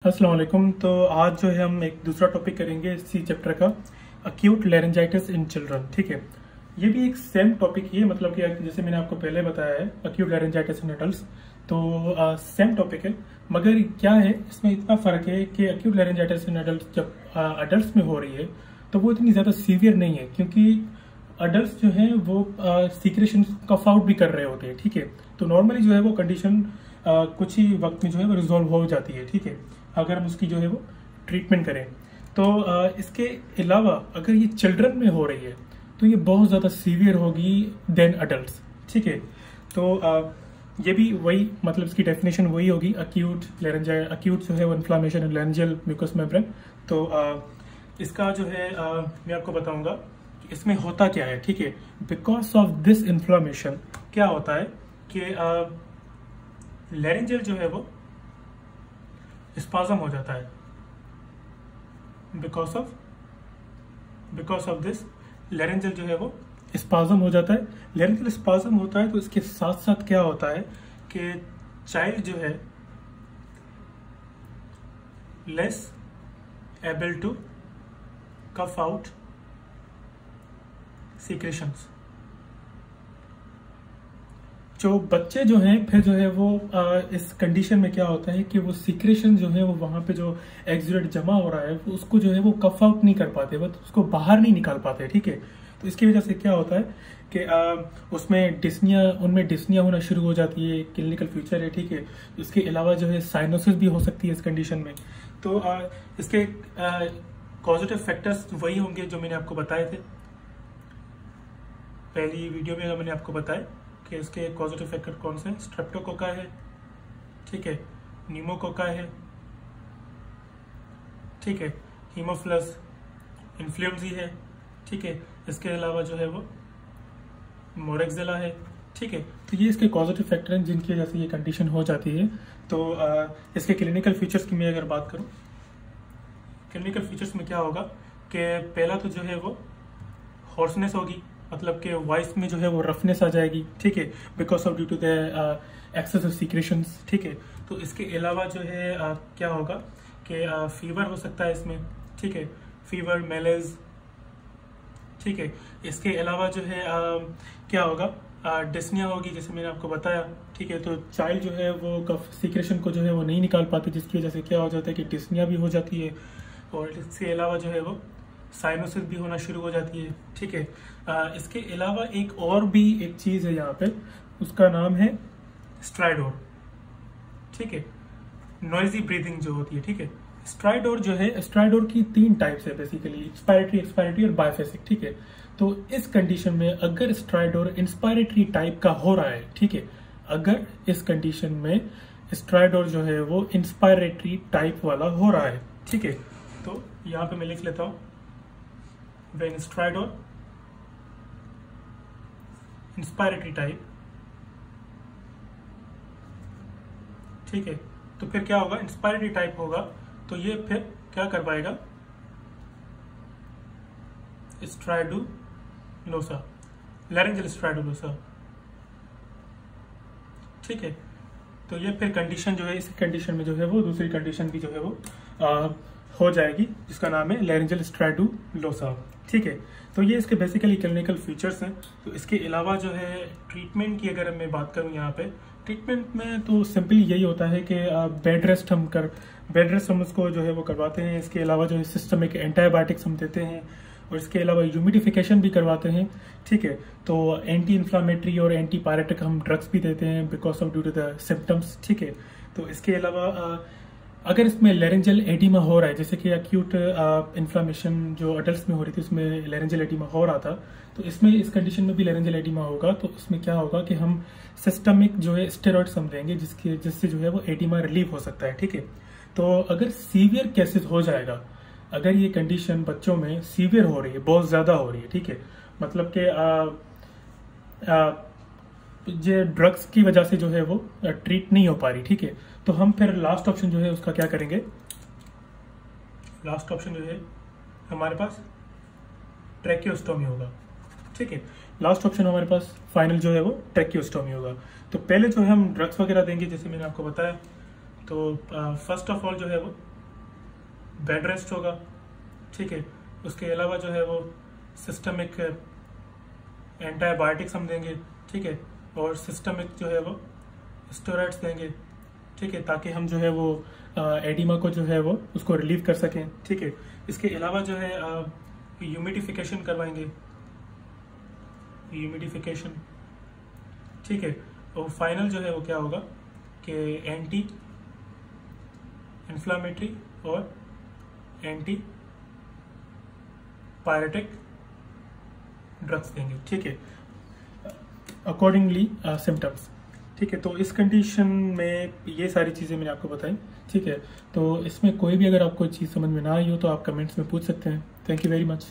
अस्सलाम वालेकुम। तो आज जो है हम एक दूसरा टॉपिक करेंगे इसी चैप्टर का, अक्यूट लैरिंजाइटिस इन चिल्ड्रन। ठीक है, ये भी एक सेम टॉपिक ही है, मतलब कि जैसे मैंने आपको पहले बताया है अक्यूट लैरिंजाइटिस इन एडल्ट्स, तो सेम टॉपिक है। मगर क्या है इसमें इतना फ़र्क है कि अक्यूट लैरिंजाइटिस इन एडल्ट्स जब एडल्ट्स में हो रही है तो वो इतनी ज़्यादा सीवियर नहीं है, क्योंकि अडल्ट जो है वो सीक्रेशन कफ आउट भी कर रहे होते हैं। ठीक है, तो नॉर्मली जो है वो कंडीशन कुछ ही वक्त में जो है वो रिजॉल्व हो जाती है। ठीक है, अगर हम उसकी जो है वो ट्रीटमेंट करें। तो इसके अलावा अगर ये चिल्ड्रन में हो रही है तो ये बहुत ज़्यादा सीवियर होगी देन अडल्ट्स। ठीक है, तो ये भी वही, मतलब इसकी डेफिनेशन वही होगी, अक्यूट जो है वो इन्फ्लामेशन इन लैरिंजियल म्यूकस मेम्ब्रेन। तो इसका जो है मैं आपको बताऊंगा कि इसमें होता क्या है। ठीक है, बिकॉज ऑफ दिस इन्फ्लामेशन क्या होता है कि लैरिंजियल जो है वो स्पाज्म हो जाता है। बिकॉज ऑफ दिस लैरिंजियल जो है वो स्पाज्म हो जाता है। लैरिंजियल स्पाज्म होता है तो इसके साथ साथ क्या होता है कि चाइल्ड जो है less able to cough out secretions. जो बच्चे जो हैं फिर जो है वो इस कंडीशन में क्या होता है कि वो सीक्रेशन जो है वो वहां पे जो एक्सुडेट जमा हो रहा है वो उसको जो है वो कफ आउट नहीं कर पाते, बस उसको बाहर नहीं निकाल पाते। ठीक है, तो इसकी वजह से क्या होता है कि उनमें डिस्निया होना शुरू हो जाती है, क्लिनिकल फ्यूचर है। ठीक है, इसके अलावा जो है साइनोसिस भी हो सकती है इस कंडीशन में। तो इसके कॉजेटिव फैक्टर्स वही होंगे जो मैंने आपको बताए थे पहली वीडियो में। मैंने आपको बताया कि इसके कॉजेटिव फैक्टर कौन से हैं। स्ट्रेप्टोकोका है, ठीक है, न्यूमोकोका है, ठीक है, हीमोफिलस इन्फ्लुएंजा है, ठीक है, इसके अलावा जो है वो मोरेक्सिला है। ठीक है, तो ये इसके कॉजेटिव फैक्टर हैं जिनकी वजह से ये कंडीशन हो जाती है। तो इसके क्लिनिकल फीचर्स की मैं अगर बात करूं, क्लिनिकल फीचर्स में क्या होगा कि पहला तो जो है वो हॉर्सनेस होगी, मतलब कि वॉइस में जो है वो रफनेस आ जाएगी। ठीक है, because of due to the excess of secretions. ठीक है, तो इसके अलावा जो है क्या होगा कि फीवर हो सकता है इसमें। ठीक है, फीवर, मेलेज। ठीक है, इसके अलावा जो है क्या होगा, डिस्निया होगी, जैसे मैंने आपको बताया। ठीक है, तो चाइल्ड जो है वो कफ सीक्रेशन को जो है वो नहीं निकाल पाते, जिसकी वजह से क्या हो जाता है कि डिस्निया भी हो जाती है, और इसके अलावा जो है वो साइनोसिस भी होना शुरू हो जाती है। ठीक है, इसके अलावा एक और भी एक चीज है यहाँ पे, उसका नाम है स्ट्राइडोर। ठीक है, नॉइजी ब्रीदिंग जो होती है। ठीक है, स्ट्राइडोर जो है, स्ट्राइडोर की 3 टाइप्स है बेसिकली, एक्सपायरेटरी और बायफेसिक। ठीक है, तो इस कंडीशन में अगर स्ट्राइडोर इंस्पायरेटरी टाइप का हो रहा है, ठीक है, अगर इस कंडीशन में स्ट्राइडोर जो है वो इंस्पायरेटरी टाइप वाला हो रहा है, ठीक है, तो यहाँ पे मैं लिख लेता हूं, when stridor इंस्पायरेटरी टाइप। ठीक है, तो फिर क्या होगा, इंस्पायरेटरी टाइप होगा तो ये फिर क्या कर पाएगा, स्ट्राइडुलोसा, लैरिंजियल स्ट्राइडुलोसा। ठीक है, तो ये फिर कंडीशन जो है, इस कंडीशन में जो है वो दूसरी कंडीशन भी जो है वो हो जाएगी, जिसका नाम है लैरिंजियल स्ट्राइडुलोसा। ठीक है, तो ये इसके बेसिकली क्लिनिकल फीचर्स हैं। तो इसके अलावा जो है ट्रीटमेंट की अगर मैं बात करूं यहाँ पे, ट्रीटमेंट में तो सिंपली यही होता है कि बेड रेस्ट हम उसको जो है वो करवाते हैं। इसके अलावा जो है सिस्टमिक एंटीबायोटिक्स हम देते हैं, और इसके अलावा ह्यूमिडिफिकेशन भी करवाते हैं। ठीक है, तो एंटी इन्फ्लामेटरी और एंटी पायरेटिक हम ड्रग्स भी देते हैं because of due to the symptoms. ठीक है, तो इसके अलावा अगर इसमें लैरिंजियल एडिमा हो रहा है, जैसे कि एक्यूट इन्फ्लामेशन जो अडल्ट्स में हो रही थी उसमें लैरिंजियल एडिमा हो रहा था, तो इसमें इस कंडीशन में भी लैरिंजियल एडिमा होगा, तो उसमें क्या होगा कि हम सिस्टमिक जो है स्टेरॉइड्स हम देंगे, जिससे जो है वो एडिमा रिलीव हो सकता है। ठीक है, तो अगर सीवियर केसेस हो जाएगा, अगर ये कंडीशन बच्चों में सीवियर हो रही है, बहुत ज्यादा हो रही है, ठीक है, मतलब कि जो ड्रग्स की वजह से जो है वो ट्रीट नहीं हो पा रही, ठीक है, तो हम फिर लास्ट ऑप्शन जो है उसका क्या करेंगे, लास्ट ऑप्शन जो है हमारे पास ट्रैकियोस्टोमी होगा। ठीक है, लास्ट ऑप्शन हमारे पास फाइनल जो है वो ट्रैकियोस्टोमी होगा। तो पहले जो है हम ड्रग्स वगैरह देंगे, जैसे मैंने आपको बताया। तो फर्स्ट ऑफ ऑल जो है वो बेड रेस्ट होगा, ठीक है। उसके अलावा जो है वो सिस्टमिक एंटीबायोटिक्स हम देंगे, ठीक है, और सिस्टमिक जो है वो स्टेरॉइड्स देंगे, ठीक है, ताकि हम जो है वो एडिमा को जो है वो उसको रिलीव कर सकें, ठीक है। इसके अलावा जो है ह्यूमिडिफिकेशन करवाएंगे, ह्यूमिडिफिकेशन, ठीक है। और फाइनल जो है वो क्या होगा कि एंटी इन्फ्लामेटरी और एंटी पायरेटिक ड्रग्स देंगे, ठीक है, अकॉर्डिंगली सिम्टम्स, ठीक है। तो इस कंडीशन में ये सारी चीज़ें मैंने आपको बताई, ठीक है। तो इसमें कोई भी अगर आपको चीज़ समझ में ना आई हो तो आप कमेंट्स में पूछ सकते हैं। Thank you very much.